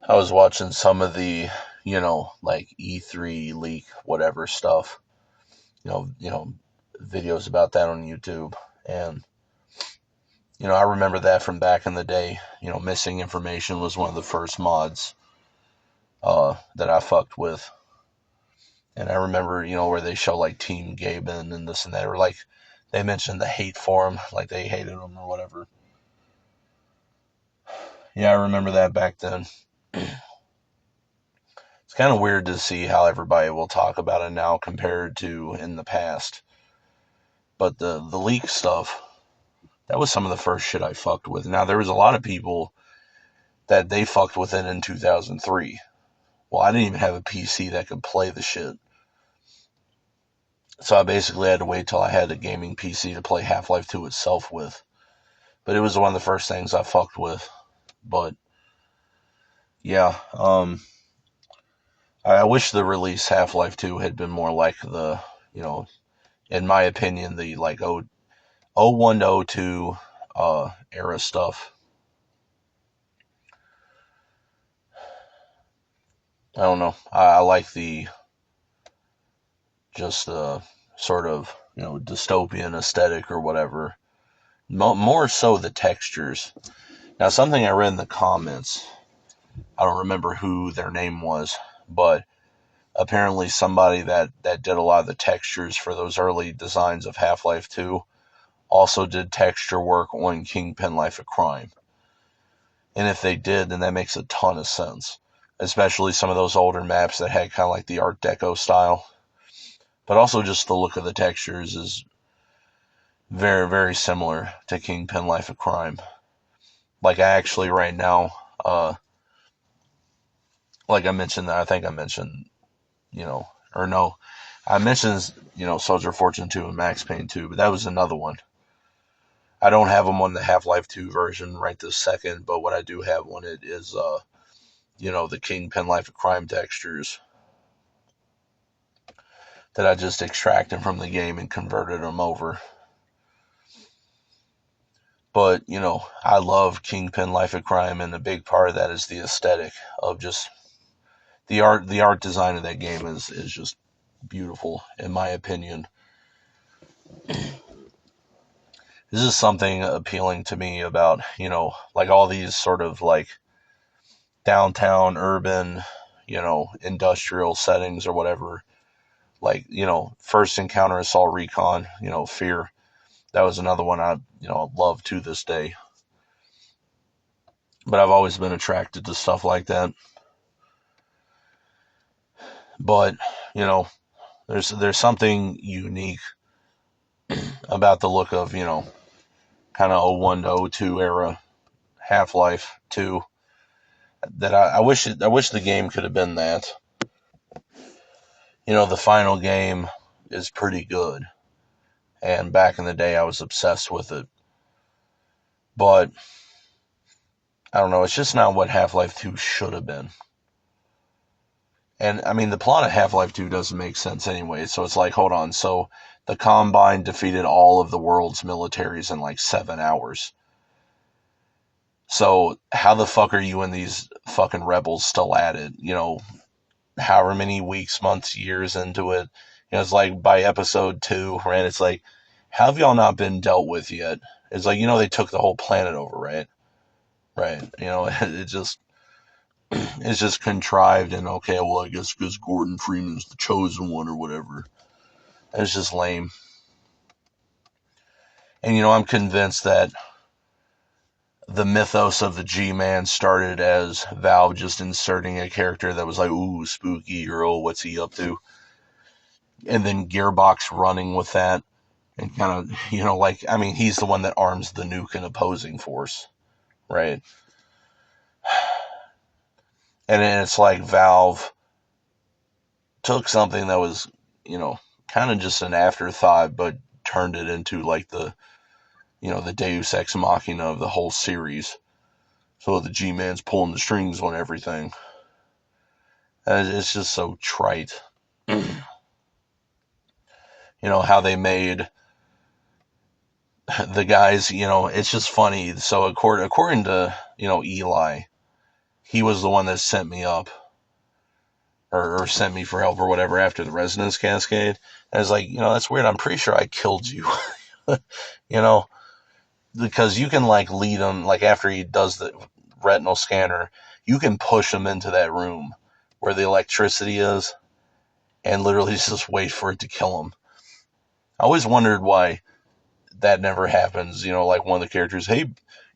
I was watching some of the, like E3 leak, whatever stuff, videos about that on YouTube. And, I remember that from back in the day. Missing information was one of the first mods that I fucked with. And I remember, where they show like Team Gaben and this and that, or like they mentioned the hate for him, like they hated him or whatever. Yeah, I remember that back then. It's kind of weird to see how everybody will talk about it now compared to in the past. But the leak stuff, that was some of the first shit I fucked with. Now there was a lot of people that they fucked with it in 2003. Well, I didn't even have a PC that could play the shit. So I basically had to wait till I had a gaming PC to play Half-Life 2 itself with. But it was one of the first things I fucked with. But yeah, I wish the release Half-Life 2 had been more like the, in my opinion, the like 01 to 02 era stuff. I don't know. I like the just sort of dystopian aesthetic or whatever. More so the textures. Now something I read in the comments. I don't remember who their name was, but apparently somebody that did a lot of the textures for those early designs of Half-Life 2 also did texture work on Kingpin Life of Crime. And if they did, then that makes a ton of sense. Especially some of those older maps that had kind of like the Art Deco style. But also just the look of the textures is very, very similar to Kingpin Life of Crime. Like I actually right now, like I mentioned, I think I mentioned, or no, I mentioned, Soldier of Fortune 2 and Max Payne 2, but that was another one. I don't have them on the Half-Life 2 version right this second, but what I do have on it is, the Kingpin Life of Crime textures that I just extracted from the game and converted them over. But, I love Kingpin Life of Crime, and a big part of that is the aesthetic of just the art design of that game is just beautiful, in my opinion. This is something appealing to me about, like all these sort of like downtown urban, industrial settings or whatever. Like, First Encounter Assault Recon, Fear. That was another one I, love to this day. But I've always been attracted to stuff like that. But, there's something unique about the look of, kind of 01 to 02 era Half-Life 2 that I wish the game could have been that. The final game is pretty good. And back in the day I was obsessed with it. But I don't know, it's just not what Half-Life 2 should have been. And I mean the plot of Half-Life 2 doesn't make sense anyway, so it's like, hold on, so the Combine defeated all of the world's militaries in like 7 hours. So how the fuck are you and these fucking rebels still at it? However many weeks, months, years into it. It's like by episode 2, right? It's like, how have y'all not been dealt with yet? It's like, they took the whole planet over, right? Right. It's just contrived and okay, well, I guess because Gordon Freeman's the chosen one or whatever. It's just lame. And, I'm convinced that the mythos of the G-Man started as Valve just inserting a character that was like, ooh, spooky, or oh, what's he up to? And then Gearbox running with that and kind of, he's the one that arms the nuke and opposing force, right? And then it's like Valve took something that was, kind of just an afterthought, but turned it into like the Deus Ex Machina of the whole series. So the G-Man's pulling the strings on everything. And it's just so trite. How they made the guys, it's just funny. So according to, Eli, he was the one that sent me up, or sent me for help or whatever after the resonance cascade. And I was like, that's weird. I'm pretty sure I killed you. you know, because you can like lead him, like after he does the retinal scanner, you can push him into that room where the electricity is and literally just wait for it to kill him. I always wondered why that never happens. Like one of the characters, hey,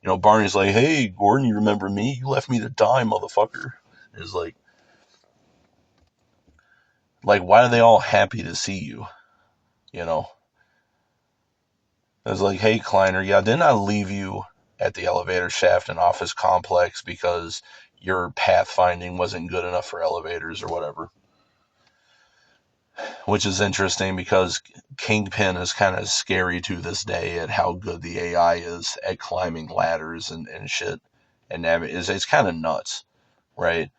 Barney's like, hey, Gordon, you remember me? You left me to die, motherfucker. It's like, why are they all happy to see you? It's like, hey, Kleiner, yeah, didn't I leave you at the elevator shaft and office complex because your pathfinding wasn't good enough for elevators or whatever? Which is interesting because Kingpin is kind of scary to this day at how good the AI is at climbing ladders and shit. And it's kind of nuts, right?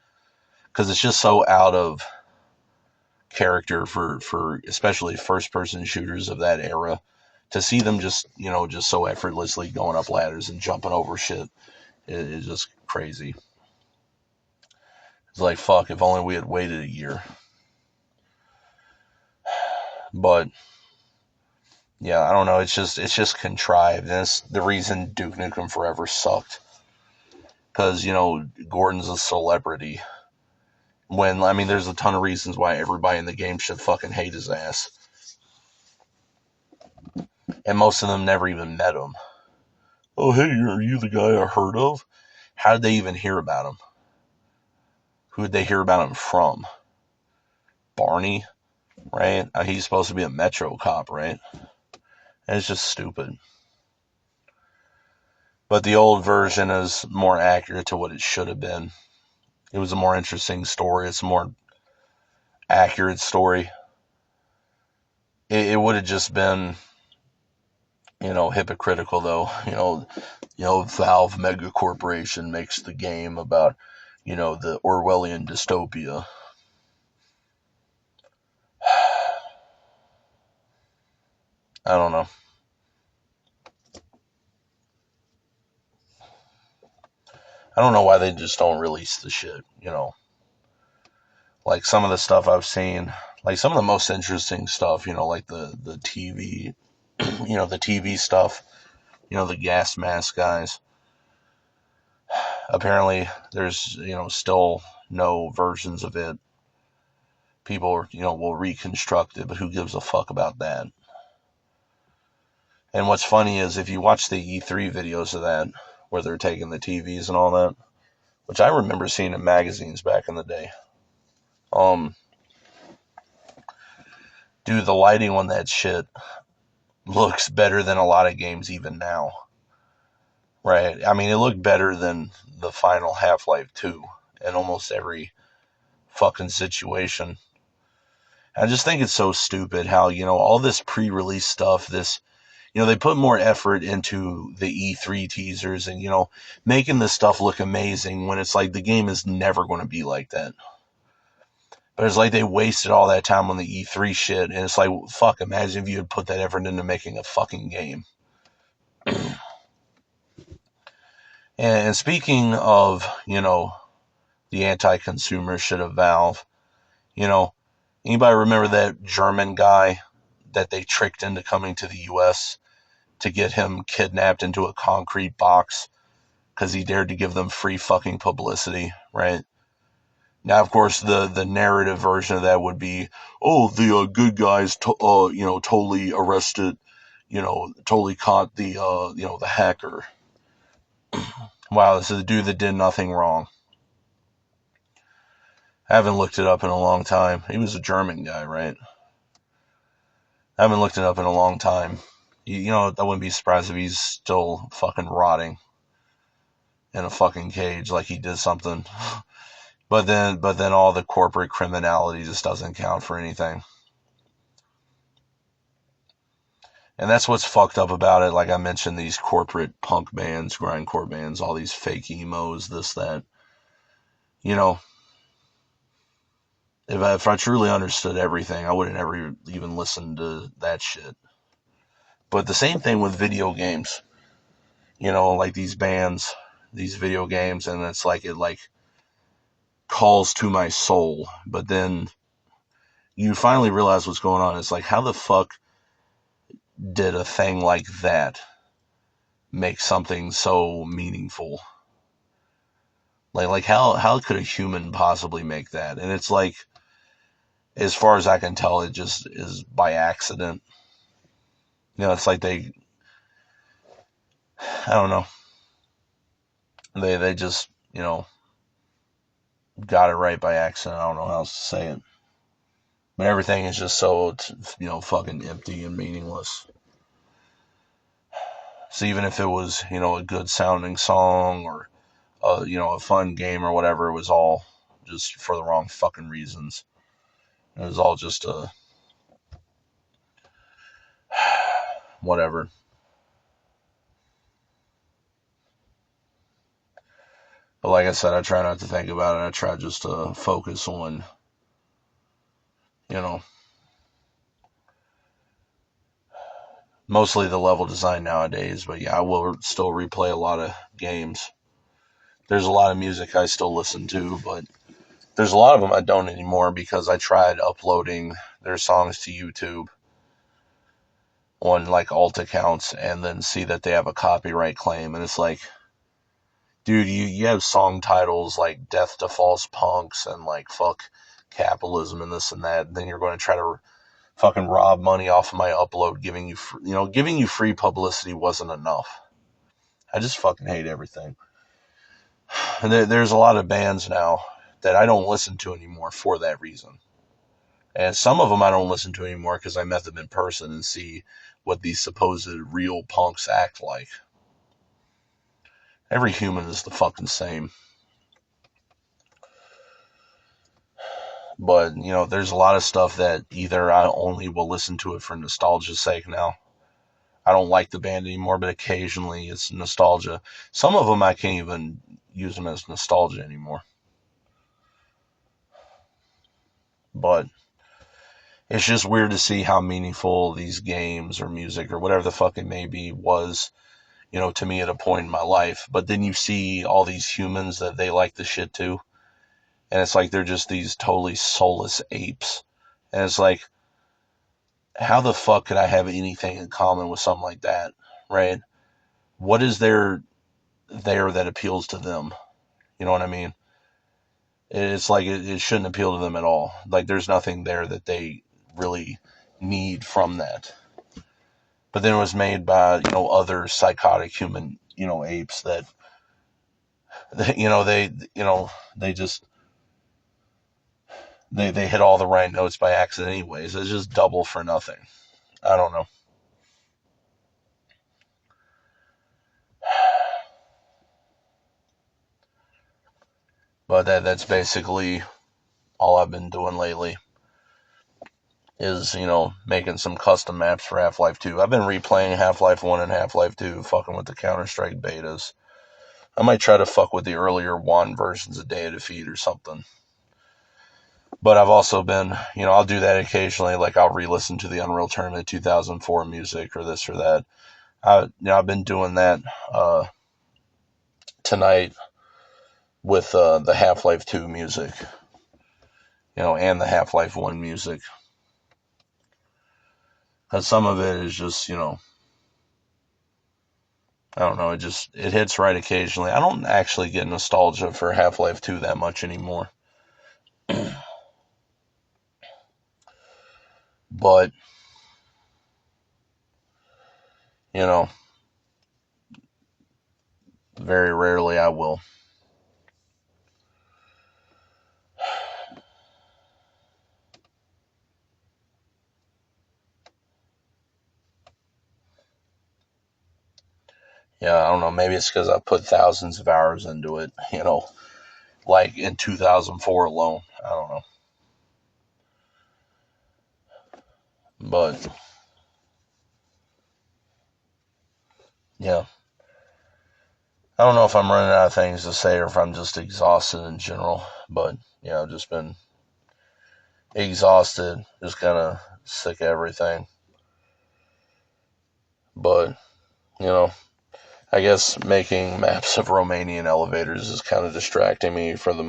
Because it's just so out of character for especially first person shooters of that era to see them just so effortlessly going up ladders and jumping over shit is just crazy. It's like, fuck, if only we had waited a year. But yeah, I don't know. It's just contrived. And that's the reason Duke Nukem Forever sucked. Because Gordon's a celebrity. When there's a ton of reasons why everybody in the game should fucking hate his ass, and most of them never even met him. Oh, hey, are you the guy I heard of? How did they even hear about him? Who did they hear about him from? Barney, right? He's supposed to be a Metro cop, right? And it's just stupid. But the old version is more accurate to what it should have been. It was a more interesting story. It's a more accurate story. It would have just been, hypocritical though. Valve Mega Corporation makes the game about, the Orwellian dystopia. I don't know. I don't know why they just don't release the shit, Like some of the stuff I've seen, like some of the most interesting stuff, like the TV, the TV stuff, the gas mask guys. Apparently, there's, still no versions of it. People, will reconstruct it, but who gives a fuck about that? And what's funny is if you watch the E3 videos of that, where they're taking the TVs and all that, which I remember seeing in magazines back in the day. Dude, the lighting on that shit looks better than a lot of games even now. Right? It looked better than the final Half-Life 2 in almost every fucking situation. I just think it's so stupid how, all this pre-release stuff, they put more effort into the E3 teasers and, making this stuff look amazing when it's like the game is never going to be like that. But it's like they wasted all that time on the E3 shit, and it's like, fuck, imagine if you had put that effort into making a fucking game. And speaking of, the anti-consumer shit of Valve, anybody remember that German guy that they tricked into coming to the US to get him kidnapped into a concrete box because he dared to give them free fucking publicity, right? Now, of course, the narrative version of that would be, oh, the good guys, totally arrested, totally caught the, the hacker. Wow, this is a dude that did nothing wrong. I haven't looked it up in a long time. He was a German guy, right? I haven't looked it up in a long time. I wouldn't be surprised if he's still fucking rotting in a fucking cage like he did something. But then all the corporate criminality just doesn't count for anything. And that's what's fucked up about it. Like I mentioned, these corporate punk bands, grindcore bands, all these fake emos, this, that. If I truly understood everything, I wouldn't ever even listen to that shit. But the same thing with video games. Like these bands, these video games, and it's like calls to my soul. But then you finally realize what's going on. It's like, how the fuck did a thing like that make something so meaningful? Like how could a human possibly make that? And it's like, as far as I can tell, it just is by accident. It's like I don't know, they just got it right by accident. I don't know how else to say it, but everything is just so fucking empty and meaningless. So even if it was a good sounding song or a fun game or whatever, it was all just for the wrong fucking reasons. It was all just whatever. But like I said, I try not to think about it. I try just to focus on, you know, mostly the level design nowadays. But yeah, I will still replay a lot of games. There's a lot of music I still listen to, but there's a lot of them I don't anymore because I tried uploading their songs to YouTube on like alt accounts and then see that they have a copyright claim. And it's like, dude, you have song titles like Death to False Punks and like fuck capitalism and this and that. And then you're going to try to fucking rob money off of my upload, giving you free publicity wasn't enough. I just fucking hate everything. And there's a lot of bands now that I don't listen to anymore for that reason. And some of them I don't listen to anymore because I met them in person and see what these supposed real punks act like. Every human is the fucking same. But, there's a lot of stuff that either I only will listen to it for nostalgia's sake now. I don't like the band anymore, but occasionally it's nostalgia. Some of them I can't even use them as nostalgia anymore. But it's just weird to see how meaningful these games or music or whatever the fuck it may be was, to me at a point in my life. But then you see all these humans that they like the shit too. And it's like they're just these totally soulless apes. And it's like, how the fuck could I have anything in common with something like that, right? What is there that appeals to them? You know what I mean? It's like it shouldn't appeal to them at all. Like there's nothing there that they really need from that. But then it was made by other psychotic human apes that they just they hit all the right notes by accident anyways. It's just double for nothing. I don't know. But that's basically all I've been doing lately is, making some custom maps for Half-Life 2. I've been replaying Half-Life 1 and Half-Life 2, fucking with the Counter-Strike betas. I might try to fuck with the earlier one versions of Day of Defeat or something. But I've also been, I'll do that occasionally. Like I'll re-listen to the Unreal Tournament 2004 music or this or that. I've been doing that tonight with the Half-Life 2 music, and the Half-Life 1 music. Because some of it is just, I don't know, it hits right occasionally. I don't actually get nostalgia for Half-Life 2 that much anymore. But, very rarely I will. Yeah, I don't know, maybe it's because I put thousands of hours into it, like in 2004 alone. I don't know. But, yeah. I don't know if I'm running out of things to say or if I'm just exhausted in general. But, yeah, I've just been exhausted, just kind of sick of everything. But, I guess making maps of Romanian elevators is kind of distracting me for the